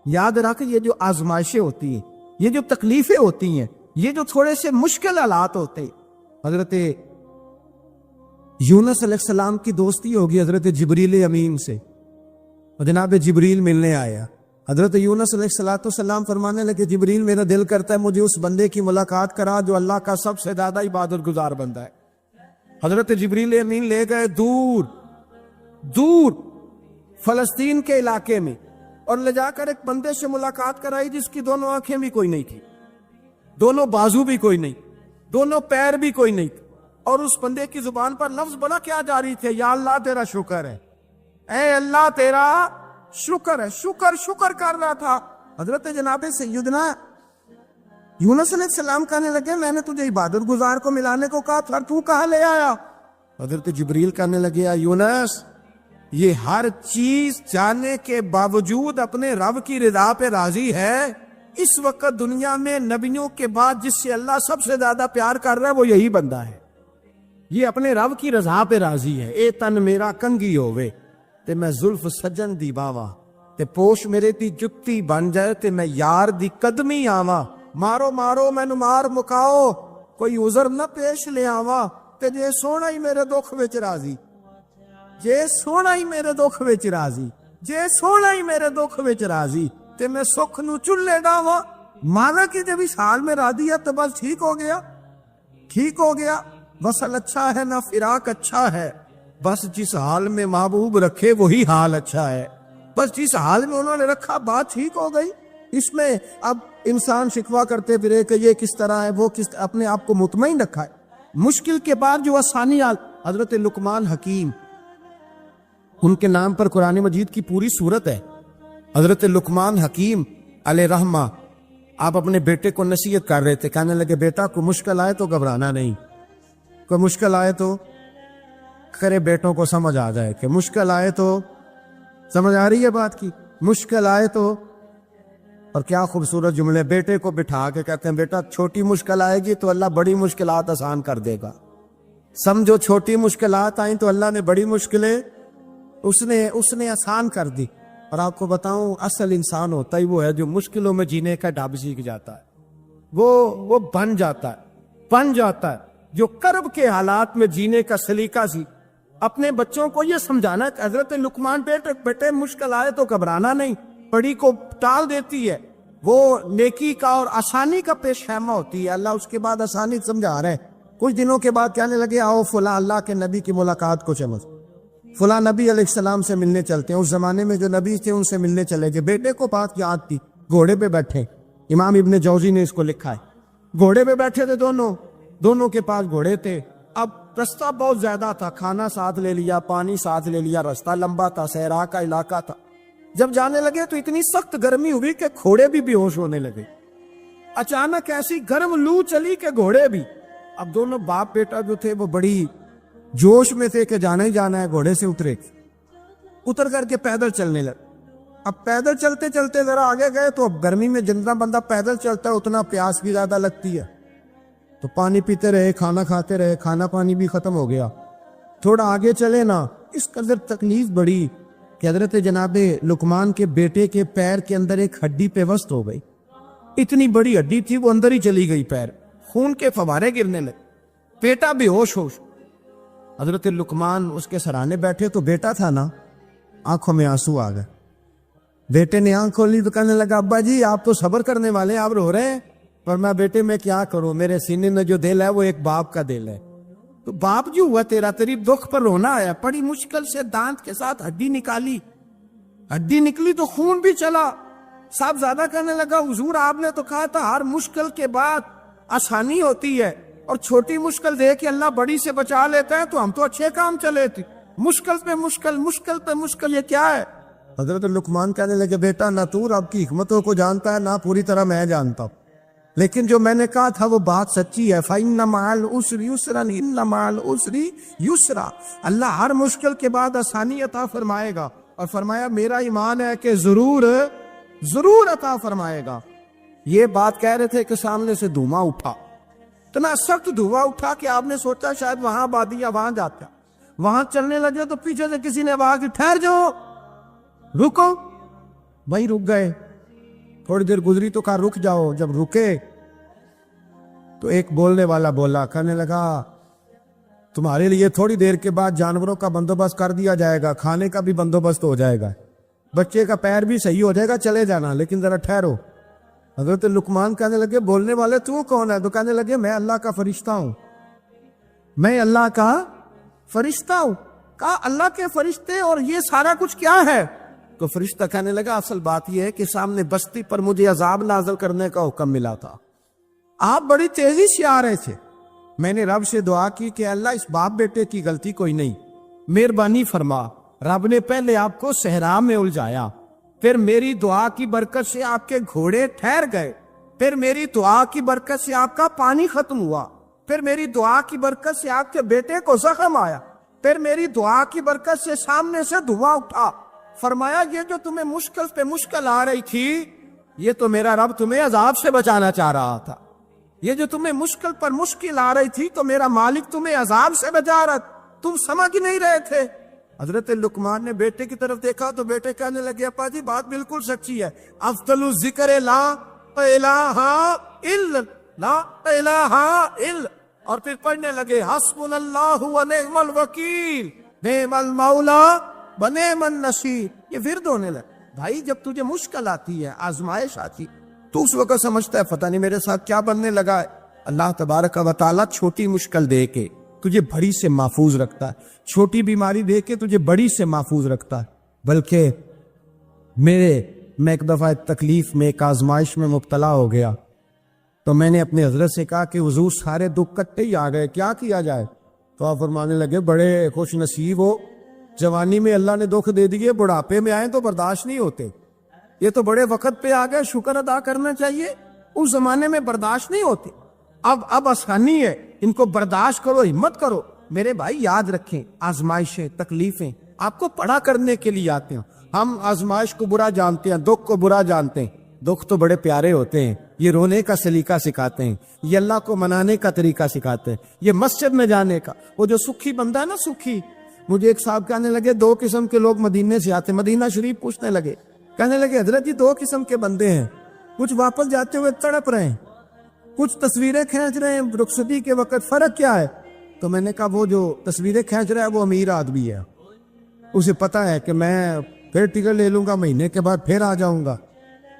یاد رکھ یہ جو آزمائشیں ہوتی ہیں، یہ جو تکلیفیں ہوتی ہیں، یہ جو تھوڑے سے مشکل حالات ہوتے ہیں، حضرت یونس علیہ السلام کی دوستی ہوگی حضرت جبریل امین سے، اور جناب جبریل ملنے آیا. حضرت یونس علیہ السلام فرمانے لگے جبریل میرا دل کرتا ہے مجھے اس بندے کی ملاقات کرا جو اللہ کا سب سے زیادہ عبادت گزار بندہ ہے. حضرت جبریل امین لے گئے دور دور فلسطین کے علاقے میں، اور لے جا کر ایک بندے سے ملاقات کرائی جس کی دونوں آنکھیں بھی کوئی نہیں تھی، دونوں بازو بھی کوئی نہیں، دونوں پیر بھی کوئی نہیں، اور اس بندے کی زبان پر لفظ بڑا کیا جاری تھے، یا اللہ تیرا شکر ہے، اے اللہ تیرا شکر ہے. شکر کر رہا تھا. حضرت جناب سیدنا یونس علیہ السلام کہنے لگے میں نے تجھے عبادت گزار کو ملانے کو کہا تھا، تو کہاں لے آیا؟ حضرت جبریل کہنے لگے یونس یہ ہر چیز جاننے کے باوجود اپنے رب کی رضا پہ راضی ہے. اس وقت دنیا میں نبیوں کے بعد جس سے اللہ سب سے زیادہ پیار کر رہا ہے وہ یہی بندہ ہے. یہ اپنے رب کی رضا پہ راضی ہے. اے تن میرا کنگی ہووے تے میں زلف سجن دی باوا، تے پوش میرے دی جتی بن جائے تے میں یار دی قدمی آواں. مارو مارو مینو مار مکاؤ کوئی عذر نہ پیش لے آواں، تے جے سونا ہی میرے دکھ وچ راضی، جے سونا ہی میرے دکھ وچ راضی، جے سونا ہی میرے دکھ وچ راضی تے میں سکھ نو چلے ڈاواں. مانا کہ جب اس حال میں راضی ہے تو بس ٹھیک ہو گیا، ٹھیک ہو گیا. وصل اچھا ہے نہ فراق اچھا ہے، بس جس حال میں محبوب رکھے وہی حال اچھا ہے. بس جس حال میں انہوں نے رکھا بات ٹھیک ہو گئی. اس میں اب انسان شکوہ کرتے پھرے کہ یہ کس طرح ہے وہ کس، اپنے آپ کو مطمئن رکھا ہے. مشکل کے بعد جو آسانی حضرت لقمان حکیم، ان کے نام پر قرآن مجید کی پوری سورت ہے. حضرت لقمان حکیم علیہ رحمہ آپ اپنے بیٹے کو نصیحت کر رہے تھے، کہنے لگے بیٹا کوئی مشکل آئے تو گھبرانا نہیں، کوئی مشکل آئے تو کرے بیٹوں کو سمجھ آ جائے کہ مشکل آئے تو، سمجھ آ رہی ہے بات کی، مشکل آئے تو. اور کیا خوبصورت جملے، بیٹے کو بٹھا کے کہتے ہیں بیٹا چھوٹی مشکل آئے گی تو اللہ بڑی مشکلات آسان کر دے گا. سمجھو چھوٹی مشکلات آئیں تو اللہ نے بڑی مشکلیں اس نے آسان کر دی. اور آپ کو بتاؤں اصل انسان ہوتا ہی وہ ہے جو مشکلوں میں جینے کا ڈھب سیکھ جاتا ہے، وہ بن جاتا ہے جو کرب کے حالات میں جینے کا سلیقہ سی. اپنے بچوں کو یہ سمجھانا کہ حضرت لقمان بیٹے مشکل آئے تو گھبرانا نہیں، بڑی کو ٹال دیتی ہے، وہ نیکی کا اور آسانی کا پیش خیمہ ہوتی ہے. اللہ اس کے بعد آسانی سمجھا رہے ہیں. کچھ دنوں کے بعد کہنے لگے آؤ فلاں اللہ کے نبی کی ملاقات کو چمچ، فلاں نبی علیہ السلام سے ملنے چلتے ہیں. اس زمانے میں جو نبی تھے ان سے ملنے چلے گئے. بیٹے کو بات یاد تھی، گھوڑے پہ بیٹھے، امام ابن جوزی نے اس کو لکھا ہے، گھوڑے پہ بیٹھے تھے دونوں کے پاس گھوڑے تھے. اب رستہ بہت زیادہ تھا، کھانا ساتھ لے لیا، پانی ساتھ لے لیا، رستہ لمبا تھا، صحرا کا علاقہ تھا. جب جانے لگے تو اتنی سخت گرمی ہوئی کہ گھوڑے بھی بے ہوش ہونے لگے. اچانک ایسی گرم لو چلی کہ گھوڑے بھی. اب دونوں باپ بیٹا جو تھے وہ بڑی جوش میں تھے کہ جانا ہی جانا ہے. گھوڑے سے اتر کر کے پیدل چلنے لگے. اب پیدل چلتے چلتے ذرا آگے گئے تو اب گرمی میں جتنا بندہ پیدل چلتا ہے اتنا پیاس بھی زیادہ لگتی ہے، تو پانی پیتے رہے، کھانا کھاتے رہے، کھانا پانی بھی ختم ہو گیا. تھوڑا آگے چلے نا، اس قدر تکلیف بڑی کہ حضرت جناب لقمان کے بیٹے کے پیر کے اندر ایک ہڈی پیوست ہو گئی. اتنی بڑی ہڈی تھی وہ اندر ہی چلی گئی، پیر خون کے فوارے گرنے لگے، بیٹا بے ہوش. حضرت لقمان اس کے سرانے بیٹھے تو بیٹا تھا نا، آنکھوں میں آنسو آ گئے. بیٹے نے آنکھ کھولی تو کہنے لگا ابا جی آپ تو صبر کرنے والے ہیں، آپ رو رہے ہیں. پر میں بیٹے میں کیا کروں، میرے سینے میں جو دل ہے وہ ایک باپ کا دل ہے. تو باپ جو ہوا تیری دکھ پر رونا آیا. بڑی مشکل سے دانت کے ساتھ ہڈی نکالی، ہڈی نکلی تو خون بھی چلا. صاحب زیادہ کہنے لگا حضور آپ نے تو کہا تھا ہر مشکل کے بعد آسانی ہوتی ہے، اور چھوٹی مشکل دے کے اللہ بڑی سے بچا لیتا ہے، تو ہم تو اچھے کام چلے تھے، مشکل پہ مشکل یہ کیا ہے؟ حضرت لقمان کہنے لگے بیٹا نہ تو رب کی حکمتوں کو جانتا ہے نہ پوری طرح میں جانتا ہوں، لیکن جو میں نے کہا تھا وہ بات سچی ہے. فَإِنَّ مَعَ الْعُسْرِ يُسْرًا إِنَّ مَعَ الْعُسْرِ يُسْرًا. اللہ ہر مشکل کے بعد آسانی عطا فرمائے گا، اور فرمایا میرا ایمان ہے کہ ضرور عطا فرمائے گا. یہ بات کہہ رہے تھے کہ سامنے سے دھواں اٹھا، اتنا سخت دھواں اٹھا کہ آپ نے سوچا شاید وہاں آبادی ہے، وہاں جاتا. وہاں چلنے لگے تو پیچھے سے کسی نے آواز دی ٹھہر جاؤ، رکو. بھائی رک گئے. تھوڑی دیر گزری تو کہا رک جاؤ. جب رکے تو ایک بولنے والا بولا, کہنے لگا تمہارے لیے تھوڑی دیر کے بعد جانوروں کا بندوبست کر دیا جائے گا, کھانے کا بھی بندوبست ہو جائے گا, بچے کا پیر بھی صحیح ہو جائے گا, چلے جانا, لیکن ذرا ٹھہرو. حضرت لقمان کہنے لگے بولنے والے تو کون ہے؟ تو کہنے لگے میں اللہ کا فرشتہ ہوں, میں اللہ کا فرشتہ ہوں. کہا اللہ کے فرشتے اور یہ سارا کچھ کیا ہے؟ تو فرشتہ کہنے لگا اصل بات یہ ہے کہ سامنے بستی پر مجھے عذاب نازل کرنے کا حکم ملا تھا, آپ بڑی تیزی سے آ رہے تھے, میں نے رب سے دعا کی کہ اللہ اس باپ بیٹے کی غلطی کوئی نہیں, مہربانی فرما. رب نے پہلے آپ کو صحرا میں الجھایا, پھر میری دعا کی برکت سے آپ کے گھوڑے ٹھہر گئے, پھر میری دعا کی برکت سے آپ کا پانی ختم ہوا, پھر میری دعا کی برکت سے آپ کے بیٹے کو زخم آیا, پھر میری دعا کی برکت سے سامنے سے دھواں اٹھا. فرمایا یہ جو تمہیں مشکل پہ مشکل آ رہی تھی, یہ تو میرا رب تمہیں عذاب سے بچانا چاہ رہا تھا. یہ جو تمہیں مشکل پر مشکل آ رہی تھی تو میرا مالک تمہیں عذاب سے بچا رہا, تم سمجھ نہیں رہے تھے. حضرت لقمان نے بیٹے کی طرف دیکھا تو بیٹے کہنے لگے ابا جی بات بالکل سچی ہے, افضل الذکر لا الہ الا لا الہ الا, اور پھر پڑھنے لگے حسبنا اللہ و نعم الوکیل نعم المولا و نعم النصیر. یہ ورد ہونے لگا. بھائی جب تجھے مشکل آتی ہے, آزمائش آتی, تو اس وقت سمجھتا ہے پتہ نہیں میرے ساتھ کیا بننے لگا ہے. اللہ تبارک و تعالیٰ چھوٹی مشکل دے کے تجھے بڑی سے محفوظ رکھتا ہے, چھوٹی بیماری دے کے تجھے بڑی سے محفوظ رکھتا ہے. بلکہ میں ایک دفعہ تکلیف میں, ایک آزمائش میں مبتلا ہو گیا, تو میں نے اپنے حضرت سے کہا کہ حضور سارے دکھ کٹے ہی آ گئے, کیا کیا جائے؟ تو آپ فرمانے لگے بڑے خوش نصیب ہو, جوانی میں اللہ نے دکھ دے دیے, بڑھاپے میں آئے تو برداشت نہیں ہوتے. یہ تو بڑے وقت پہ آ گئے, شکر ادا کرنا چاہیے, اس زمانے میں برداشت نہیں ہوتے. اب آسانی ہے, ان کو برداشت کرو, ہمت کرو. میرے بھائی یاد رکھیں, آزمائشیں تکلیفیں آپ کو پڑھا کرنے کے لیے آتے ہیں. ہم آزمائش کو برا جانتے ہیں, دکھ کو برا جانتے ہیں. دکھ تو بڑے پیارے ہوتے ہیں, یہ رونے کا سلیقہ سکھاتے ہیں, یہ اللہ کو منانے کا طریقہ سکھاتے ہیں, یہ مسجد میں جانے کا. وہ جو سکھی بندہ ہے نا, سکھی, مجھے ایک صاحب کہنے لگے 2 قسم کے لوگ مدینے سے آتے, مدینہ شریف پوچھنے لگے, کہنے لگے حضرت جی 2 قسم کے بندے ہیں, کچھ واپس جاتے ہوئے تڑپ رہے ہیں, کچھ تصویریں کھینچ رہے ہیں رخصتی کے وقت, فرق کیا ہے؟ تو میں نے کہا وہ جو تصویریں کھینچ رہا ہے وہ امیر آدمی ہے, اسے پتا ہے کہ میں پھر ٹکٹ لے لوں گا, مہینے کے بعد پھر آ جاؤں گا.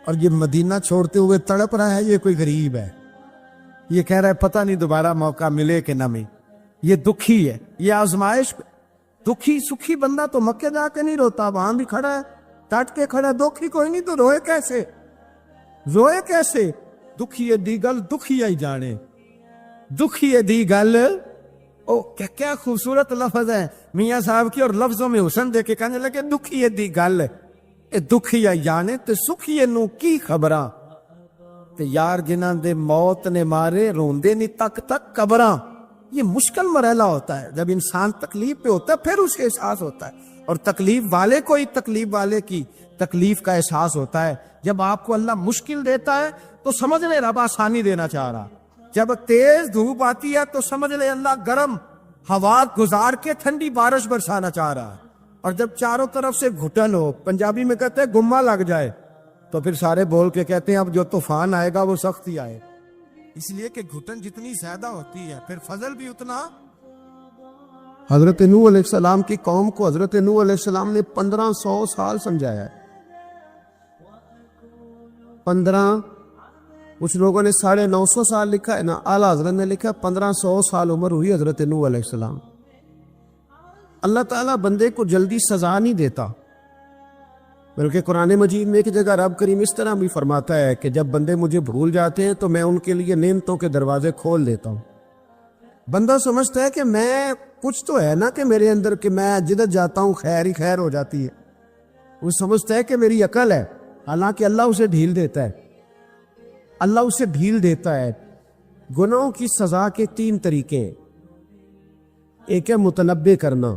اور یہ مدینہ چھوڑتے ہوئے تڑپ رہا ہے, یہ کوئی غریب ہے, یہ کہہ رہا ہے پتہ نہیں دوبارہ موقع ملے کہ نہ ملے. یہ دکھی ہے, یہ آزمائش. دکھی سکھی بندہ تو مکے جا کے نہیں روتا, وہاں بھی کھڑا ہے, ڈٹ کے کھڑا ہے. دکھی کوئی نہیں تو روئے کیسے, روئے کیسے؟ دکھی دی گل دکھی ہی جانے, دکھی دی گل. او کیا خوبصورت لفظ ہے میاں صاحب کی, اور لفظوں میں حسن دے کے کہنے لگے دکھی دی گل, اے دکھی ہی جانے تے سکھی نو کی خبراں, تے یار جنہاں دے موت نے مارے روندے نہیں تک تک قبراں. یہ مشکل مرحلہ ہوتا ہے, جب انسان تکلیف پہ ہوتا ہے پھر اس کے احساس ہوتا ہے. اور تکلیف والے کو ہی تکلیف والے کی تکلیف کا احساس ہوتا ہے. جب آپ کو اللہ مشکل دیتا ہے تو سمجھ لے رب آسانی دینا چاہ رہا, جب تیز دھوپ آتی ہے تو سمجھ لے اللہ گرم ہوا گزار کے ٹھنڈی بارش برسانا چاہ رہا ہے. اور جب چاروں طرف سے گھٹن ہو, پنجابی میں کہتے ہیں گما لگ جائے, تو پھر سارے بول کے کہتے ہیں اب جو طوفان آئے گا وہ سخت ہی آئے. اس لیے کہ گھٹن جتنی زیادہ ہوتی ہے پھر فضل بھی اتنا. حضرت نوح علیہ السلام کی قوم کو حضرت نوح علیہ السلام نے 1500 سال سمجھایا ہے. 15, کچھ لوگوں نے 950 سال لکھا ہے نا, اعلیٰ حضرت نے لکھا 1500 سال عمر ہوئی حضرت نوح علیہ السلام. اللہ تعالیٰ بندے کو جلدی سزا نہیں دیتا, بلکہ قرآن مجید میں ایک جگہ رب کریم اس طرح بھی فرماتا ہے کہ جب بندے مجھے بھول جاتے ہیں تو میں ان کے لیے نعمتوں کے دروازے کھول دیتا ہوں. بندہ سمجھتا ہے کہ میں کچھ تو ہے نا کہ میرے اندر, کہ میں جدھر جاتا ہوں خیر ہی خیر ہو جاتی ہے. وہ سمجھتا ہے کہ میری عقل ہے, حالانکہ اللہ اسے ڈھیل دیتا ہے. اللہ اسے ڈھیل دیتا ہے. گناہوں کی سزا کے 3 طریقے. ایک ہے متنبع کرنا,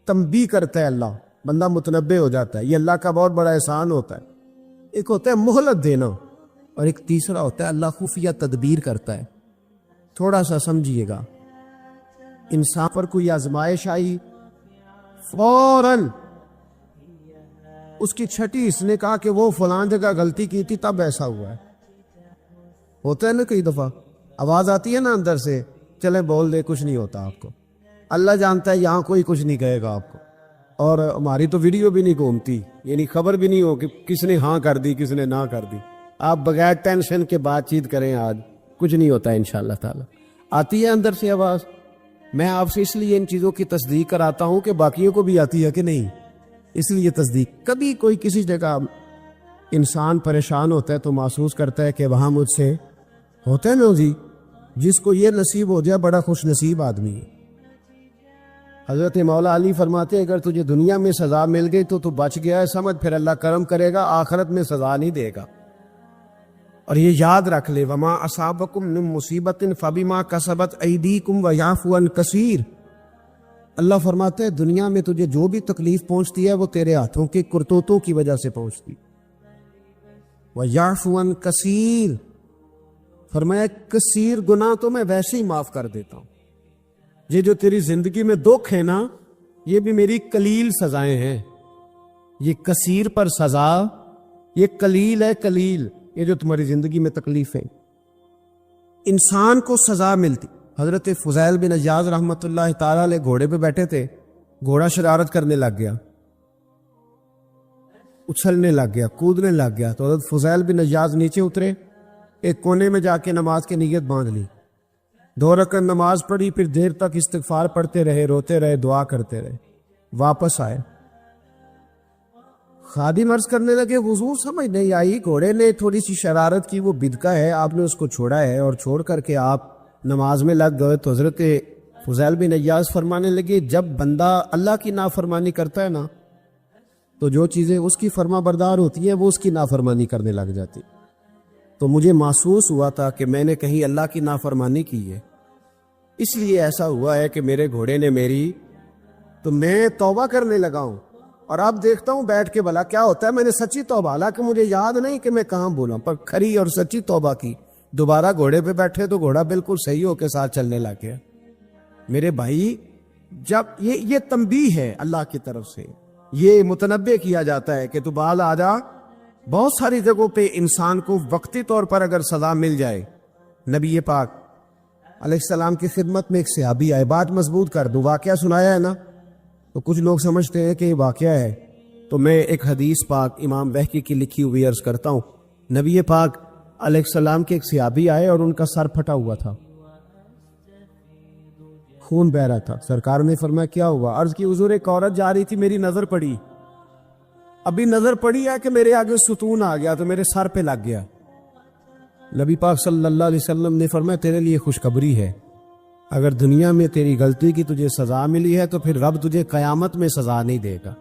تنبیہ کرتا ہے اللہ, بندہ متنبع ہو جاتا ہے, یہ اللہ کا بہت بڑا احسان ہوتا ہے. ایک ہوتا ہے مہلت دینا, اور ایک تیسرا ہوتا ہے اللہ خفیہ تدبیر کرتا ہے. تھوڑا سا سمجھیے گا, انسان پر کوئی آزمائش آئی, فوراً اس کی چھٹی اس نے کہا کہ وہ فلان جگہ غلطی کی تھی تب ایسا ہوا ہے. ہوتا ہے نا کئی دفعہ آواز آتی ہے نا اندر سے, چلے بول دے کچھ نہیں ہوتا آپ کو. اللہ جانتا ہے یہاں کوئی کچھ نہیں کہے گا آپ کو, اور ہماری تو ویڈیو بھی نہیں گھومتی, یعنی خبر بھی نہیں ہو کہ کس نے ہاں کر دی کس نے نہ کر دی. آپ بغیر ٹینشن کے بات چیت کریں, آج کچھ نہیں ہوتا ہے انشاءاللہ تعالی. آتی ہے اندر سے آواز. میں آپ سے اس لیے ان چیزوں کی تصدیق کراتا ہوں کہ باقیوں کو بھی آتی ہے کہ نہیں, اس لیے تصدیق. کبھی کوئی کسی جگہ انسان پریشان ہوتا ہے تو محسوس کرتا ہے کہ وہاں مجھ سے ہوتا ہے نا جی, جس کو یہ نصیب ہو جائے بڑا خوش نصیب آدمی ہے. حضرت مولا علی فرماتے اگر تجھے دنیا میں سزا مل گئی تو بچ گیا ہے, سمجھ پھر اللہ کرم کرے گا, آخرت میں سزا نہیں دے گا. اور یہ یاد رکھ لے, وما اصابکم من مصیبت فبما کسبت ایدیکم ویعفو عن کثیر. اللہ فرماتے ہیں دنیا میں تجھے جو بھی تکلیف پہنچتی ہے وہ تیرے ہاتھوں کے کرتوتوں کی وجہ سے پہنچتی. ویعفو عن کثیر, فرمایا کثیر گناہ تو میں ویسے ہی معاف کر دیتا ہوں. یہ جو تیری زندگی میں دکھ ہے نا, یہ بھی میری قلیل سزائیں ہیں. یہ کثیر پر سزا, یہ قلیل ہے قلیل. یہ جو تمہاری زندگی میں تکلیف ہے, انسان کو سزا ملتی. حضرت فضیل بن عیاض رحمۃ اللہ تعالی علیہ گھوڑے پہ بیٹھے تھے, گھوڑا شرارت کرنے لگ گیا, اچھلنے لگ گیا, کودنے لگ گیا. تو حضرت فضیل بن عیاض نیچے اترے, ایک کونے میں جا کے نماز کی نیت باندھ لی, 2 رکعت نماز پڑھی, پھر دیر تک استغفار پڑھتے رہے, روتے رہے, دعا کرتے رہے. واپس آئے, خادم عرض کرنے لگے حضور سمجھ نہیں آئی, گھوڑے نے تھوڑی سی شرارت کی, وہ بدکا ہے, آپ نے اس کو چھوڑا ہے اور چھوڑ کر کے آپ نماز میں لگ گئے. تو حضرت فضیل بن عیاض فرمانے لگے جب بندہ اللہ کی نافرمانی کرتا ہے نا, تو جو چیزیں اس کی فرما بردار ہوتی ہیں وہ اس کی نافرمانی کرنے لگ جاتی. تو مجھے محسوس ہوا تھا کہ میں نے کہیں اللہ کی نافرمانی کی ہے, اس لیے ایسا ہوا ہے کہ میرے گھوڑے نے میری, تو میں توبہ کرنے لگا ہوں. اور اب دیکھتا ہوں بیٹھ کے بھلا کیا ہوتا ہے. میں نے سچی توبہ, حالانکہ مجھے یاد نہیں کہ میں کہاں بولا, پر کھری اور سچی توبہ کی. دوبارہ گھوڑے پہ بیٹھے تو گھوڑا بالکل صحیح ہو کے ساتھ چلنے لگ گیا. میرے بھائی, جب یہ تنبیہ ہے اللہ کی طرف سے, یہ متنبہ کیا جاتا ہے کہ تو بعد آ جا. بہت ساری جگہوں پہ انسان کو وقتی طور پر اگر سزا مل جائے, نبی پاک علیہ السلام کی خدمت میں ایک صحابی آئے, بات مضبوط کر دوں, واقعہ سنایا ہے نا, تو کچھ لوگ سمجھتے ہیں کہ یہ واقعہ ہے, تو میں ایک حدیث پاک امام بہقی کی لکھی ہوئی عرض کرتا ہوں. نبی پاک علیہ السلام کے ایک صحابی آئے اور ان کا سر پھٹا ہوا تھا, خون بہ رہا تھا. سرکار نے فرمایا کیا ہوا؟ عرض کی حضور ایک عورت جا رہی تھی, میری نظر پڑی, ابھی نظر پڑی ہے کہ میرے آگے ستون آ گیا تو میرے سر پہ لگ گیا. نبی پاک صلی اللہ علیہ وسلم نے فرمایا تیرے لیے خوشخبری ہے, اگر دنیا میں تیری غلطی کی تجھے سزا ملی ہے تو پھر رب تجھے قیامت میں سزا نہیں دے گا.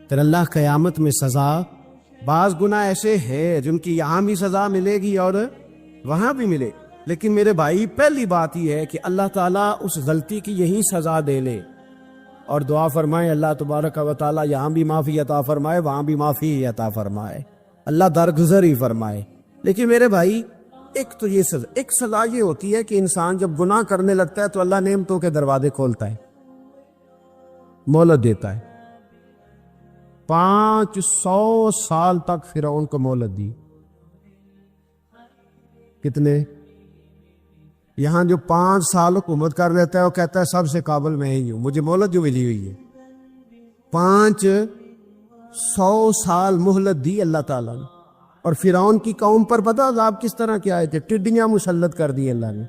تیرا اللہ قیامت میں سزا, بعض گناہ ایسے ہیں جن کی یہاں بھی سزا ملے گی اور وہاں بھی ملے, لیکن میرے بھائی پہلی بات یہ ہے کہ اللہ تعالیٰ اس غلطی کی یہی سزا دے لے, اور دعا فرمائے اللہ تبارک و تعالیٰ یہاں بھی معافی عطا فرمائے, وہاں بھی معافی عطا فرمائے, اللہ درگزر ہی فرمائے. لیکن میرے بھائی ایک تو یہ سزا, ایک سزا یہ ہوتی ہے کہ انسان جب گناہ کرنے لگتا ہے تو اللہ نعمتوں کے دروازے کھولتا ہے, مہلت دیتا ہے. 500 سال تک فرعون کو مہلت دی. کتنے؟ یہاں جو 5 سال حکومت کر لیتا ہے وہ کہتا ہے سب سے قابل میں ہی ہوں, مجھے مہلت جو ملی ہوئی ہے. 500 سال مہلت دی اللہ تعالیٰ نے. اور فرعون کی قوم پر پتہ عذاب کس طرح کیا آئے تھے؟ ٹڈیاں مسلط کر دی اللہ نے.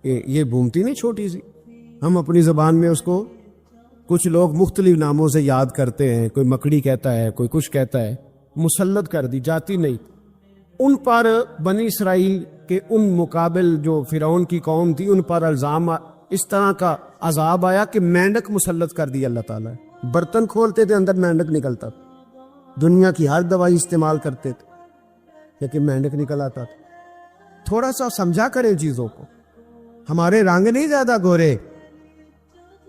یہ بھومتی نہیں چھوٹی سی, ہم اپنی زبان میں اس کو کچھ لوگ مختلف ناموں سے یاد کرتے ہیں, کوئی مکڑی کہتا ہے, کوئی کچھ کہتا ہے. مسلط کر دی, جاتی نہیں. ان پر بنی اسرائیل کے ان مقابل جو فرعون کی قوم تھی ان پر الزام اس طرح کا عذاب آیا کہ مینڈک مسلط کر دی اللہ تعالیٰ. برتن کھولتے تھے اندر مینڈک نکلتا تھا, دنیا کی ہر دوائی استعمال کرتے تھے لیکن مینڈک نکل آتا تھا. تھوڑا سا سمجھا کریں چیزوں کو. ہمارے رنگ نہیں زیادہ گورے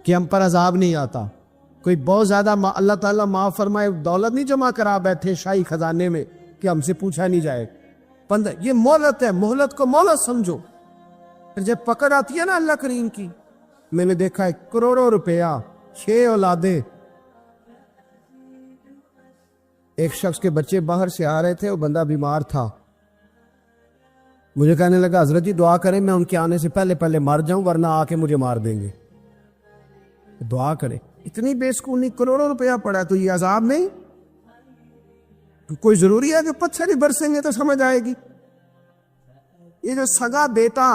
کہ ہم پر عذاب نہیں آتا. کوئی بہت زیادہ اللہ تعالیٰ معاف فرمائے دولت نہیں جمع کرا بیٹھے شاہی خزانے میں کہ ہم سے پوچھا نہیں جائے. یہ مہلت ہے, مہلت کو مہلت سمجھو. پھر جب پکڑ آتی ہے نا اللہ کریم کی, میں نے دیکھا ہے کروڑوں روپیہ, 6 اولادیں, ایک شخص کے بچے باہر سے آ رہے تھے, وہ بندہ بیمار تھا. مجھے کہنے لگا حضرت جی دعا کریں میں ان کے آنے سے پہلے پہلے مر جاؤں ورنہ آ کے مجھے مار دیں گے. دعا کریں. اتنی بے سکونی, کروڑوں روپیہ پڑا تو یہ عذاب نہیں؟ کوئی ضروری ہے کہ پتھر ہی برسیں گے تو سمجھ آئے گی؟ یہ جو سگا بیٹا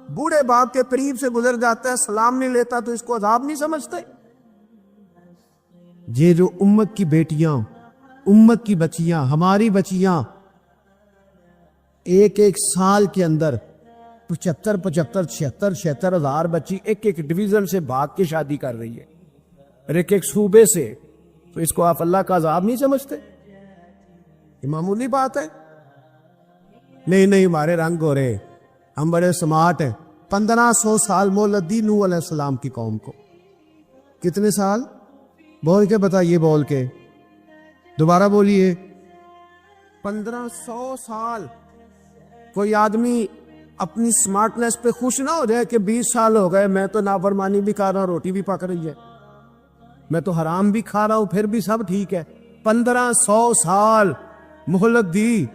بوڑھے باپ کے قریب سے گزر جاتا ہے, سلام نہیں لیتا, تو اس کو عذاب نہیں سمجھتے؟ یہ جو امت کی بیٹیاں, امت کی بچیاں, ہماری بچیاں ایک ایک سال کے اندر 75,000 ہزار بچی ایک ایک ڈویژن سے بھاگ کے شادی کر رہی ہے, اور ایک ایک صوبے سے, تو اس کو آپ اللہ کا عذاب نہیں سمجھتے؟ یہ معمولی بات ہے. نہیں ہمارے رنگ ہو رہے, ہم بڑے سمارٹ ہیں. 1500 سال مہلت دی نوح علیہ السلام کی قوم کو. کتنے سال؟ بول کے بتائیے, بول کے دوبارہ بولیے. 1500 سال. کوئی آدمی اپنی سمارٹنس پہ خوش نہ ہو جائے کہ 20 سال ہو گئے, میں تو نافرمانی بھی کھا رہا ہوں, روٹی بھی پک رہی ہے, میں تو حرام بھی کھا رہا ہوں, پھر بھی سب ٹھیک ہے. 1500 سال مہلت دی.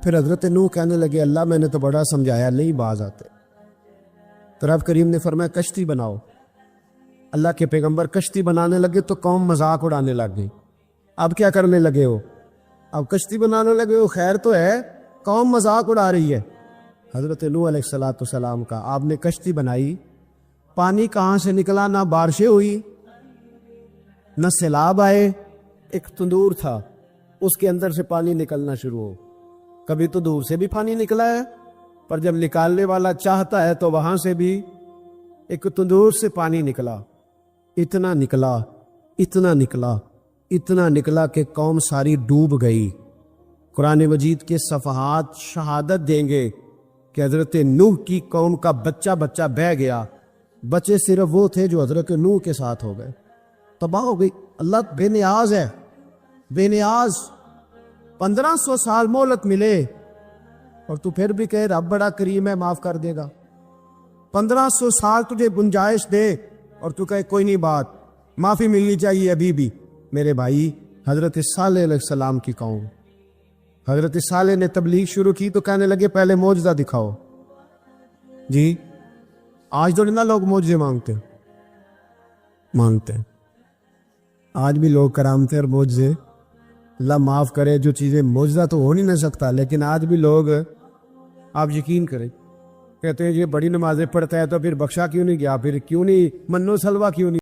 پھر حضرت نوح کہنے لگے اللہ میں نے تو بڑا سمجھایا, نہیں باز آتے. تو رب کریم نے فرمایا کشتی بناؤ. اللہ کے پیغمبر کشتی بنانے لگے تو قوم مذاق اڑانے لگ گئی. اب کیا کرنے لگے ہو؟ اب کشتی بنانے لگے ہو, خیر تو ہے, قوم مذاق اڑا رہی ہے. حضرت نوح علیہ السلام کا آپ نے کشتی بنائی, پانی کہاں سے نکلا؟ نہ بارشیں ہوئی, نہ سیلاب آئے. ایک تندور تھا, اس کے اندر سے پانی نکلنا شروع ہو. کبھی تو دور سے بھی پانی نکلا ہے, پر جب نکالنے والا چاہتا ہے تو وہاں سے بھی ایک تندور سے پانی نکلا. اتنا نکلا, اتنا نکلا, اتنا نکلا کہ قوم ساری ڈوب گئی. قرآن مجید کے صفحات شہادت دیں گے کہ حضرت نوح کی قوم کا بچہ بچہ بہہ گیا. بچے صرف وہ تھے جو حضرت نوح کے ساتھ ہو گئے, تباہ ہو گئی. اللہ بے نیاز ہے, بے نیاز. 1500 سال مہلت ملے اور تو پھر بھی کہے رب بڑا کریم ہے, معاف کر دے گا. 1500 سال تجھے گنجائش دے اور تو کہے کوئی نہیں, بات معافی ملنی چاہیے ابھی بھی. میرے بھائی, حضرت صالح علیہ السلام کی قوم, حضرت صالح نے تبلیغ شروع کی تو کہنے لگے پہلے معجزہ دکھاؤ. جی آج تو نہ لوگ معجزے مانگتے ہیں, آج بھی لوگ کرامتے اور معجزے, اللہ معاف کرے, جو چیزیں معجزہ تو ہو نہیں نہ سکتا, لیکن آج بھی لوگ, آپ یقین کریں, کہتے ہیں یہ بڑی نمازیں پڑھتا ہے تو پھر بخشا کیوں نہیں گیا, پھر کیوں نہیں منو سلوا کیوں نہیں.